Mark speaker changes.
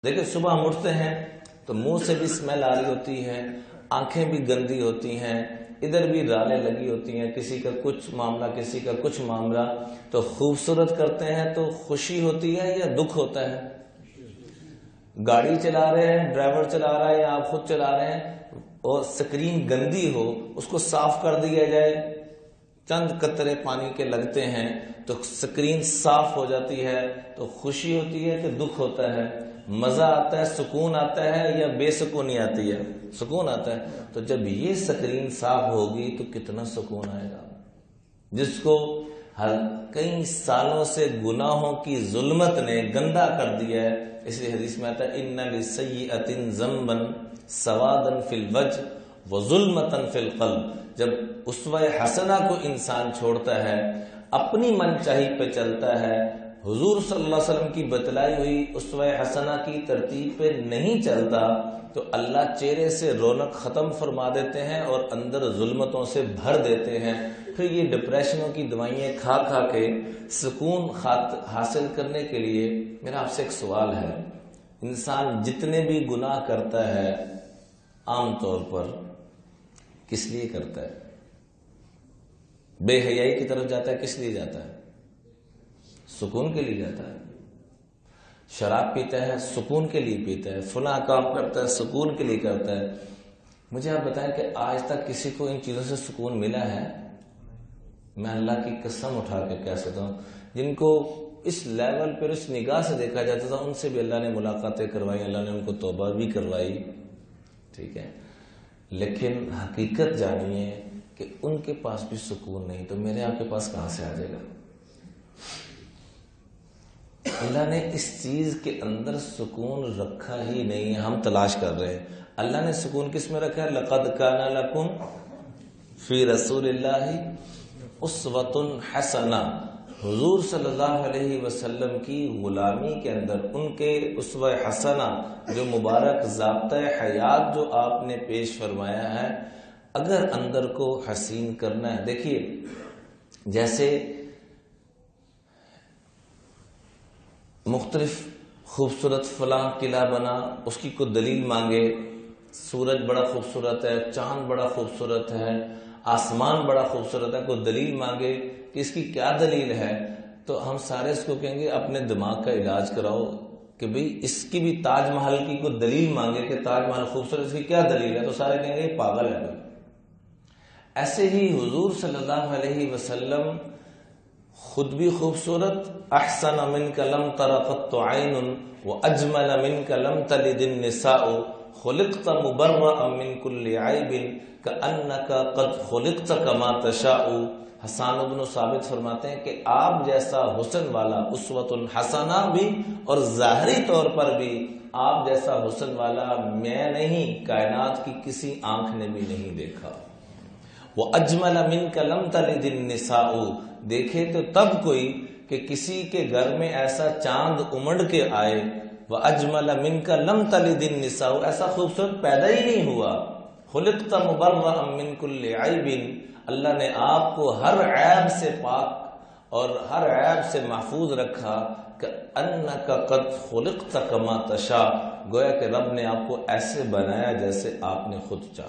Speaker 1: دیکھیں صبح ہم اٹھتے ہیں تو منہ سے بھی اسمیل آ رہی ہوتی ہے، آنکھیں بھی گندی ہوتی ہیں، ادھر بھی رالیں لگی ہوتی ہیں، کسی کا کچھ معاملہ کسی کا کچھ معاملہ، تو خوبصورت کرتے ہیں تو خوشی ہوتی ہے یا دکھ ہوتا ہے؟ گاڑی چلا رہے ہیں، ڈرائیور چلا رہا ہے یا آپ خود چلا رہے ہیں اور سکرین گندی ہو، اس کو صاف کر دیا جائے، چند قطرے پانی کے لگتے ہیں تو سکرین صاف ہو جاتی ہے، تو خوشی ہوتی ہے کہ دکھ ہوتا ہے؟ مزہ آتا ہے، سکون آتا ہے یا بے سکونی آتی ہے؟ سکون آتا ہے۔ تو جب یہ سکرین صاف ہوگی تو کتنا سکون آئے گا؟ جس کو ہر کئی سالوں سے گناہوں کی ظلمت نے گندا کر دیا ہے، اس لیے حدیث میں آتا ہے ان لسیئۃ ذنبا سوادا فی الوجہ وظلمتا فی القلب۔ جب اسوہ حسنہ کو انسان چھوڑتا ہے، اپنی من چاہی پہ چلتا ہے، حضور صلی اللہ علیہ وسلم کی بتلائی ہوئی اسوہ حسنہ کی ترتیب پہ نہیں چلتا، تو اللہ چہرے سے رونق ختم فرما دیتے ہیں اور اندر ظلمتوں سے بھر دیتے ہیں۔ پھر یہ ڈپریشنوں کی دوائیں کھا کھا کے سکون حاصل کرنے کے لیے میرا آپ سے ایک سوال ہے، انسان جتنے بھی گناہ کرتا ہے عام طور پر کس لیے کرتا ہے؟ بے حیائی کی طرف جاتا ہے، کس لیے جاتا ہے؟ سکون کے لیے جاتا ہے۔ شراب پیتا ہے سکون کے لیے پیتا ہے، فلاں کام کرتا ہے سکون کے لیے کرتا ہے۔ مجھے آپ بتائیں کہ آج تک کسی کو ان چیزوں سے سکون ملا ہے؟ میں اللہ کی قسم اٹھا کے کہہ سکتا ہوں، جن کو اس لیول پر اس نگاہ سے دیکھا جاتا تھا ان سے بھی اللہ نے ملاقاتیں کروائی، اللہ نے ان کو توبہ بھی کروائی، ٹھیک ہے، لیکن حقیقت جانیے کہ ان کے پاس بھی سکون نہیں، تو میرے آپ کے پاس کہاں سے آ جائے گا؟ اللہ نے اس چیز کے اندر سکون رکھا ہی نہیں ہے، ہم تلاش کر رہے ہیں۔ اللہ نے سکون کس میں رکھا ہے؟ لَقَدْ كَانَ لَكُمْ فِي رَسُولِ اللَّهِ أُسْوَةٌ حَسَنَةٌ۔ حضور صلی اللہ علیہ وسلم کی غلامی کے اندر ان کے اسوہ حسنہ جو مبارک ضابطۂ حیات جو آپ نے پیش فرمایا ہے، اگر اندر کو حسین کرنا ہے، دیکھیے جیسے مختلف خوبصورت فلاں قلعہ بنا، اس کی کوئی دلیل مانگے، سورج بڑا خوبصورت ہے، چاند بڑا خوبصورت ہے، آسمان بڑا خوبصورت ہے، کوئی دلیل مانگے کہ اس کی کیا دلیل ہے، تو ہم سارے اس کو کہیں گے اپنے دماغ کا علاج کراؤ کہ بھئی اس کی بھی تاج محل کی کوئی دلیل مانگے کہ تاج محل خوبصورت، اس کی کیا دلیل ہے، تو سارے کہیں گے یہ پاگل ہے بھائی۔ ایسے ہی حضور صلی اللہ علیہ وسلم خود بھی خوبصورت، احسن منک لم تر قط عین واجمل منک لم تلد النساء، خلقت مبرئا من كل عیب کانک قد خلقت کما تشاء۔ حسان بن ثابت فرماتے ہیں کہ آپ جیسا حسن والا اسوۃ حسنہ بھی اور ظاہری طور پر بھی آپ جیسا حسن والا میں نہیں، کائنات کی کسی آنکھ نے بھی نہیں دیکھا۔ وَأَجْمَلَ مِنْكَ لَمْ تَلِدِ النِّسَاءُ، دیکھے تو تب کوئی کہ کسی کے گھر میں ایسا چاند امڑ کے آئے، وَأَجْمَلَ مِنْكَ لَمْ تَلِدِ النِّسَاءُ، ایسا خوبصورت پیدا ہی نہیں ہوا۔ خُلِقْتَ مُبَرَّأً مِنْ كُلِّ عَيْبٍ، اللہ نے آپ کو ہر عیب سے پاک اور ہر عیب سے محفوظ رکھا، كَأَنَّكَ قَدْ خُلِقْتَ كَمَا تَشَاءُ، گویا کہ رب نے آپ کو ایسے بنایا جیسے آپ نے خود چاہا۔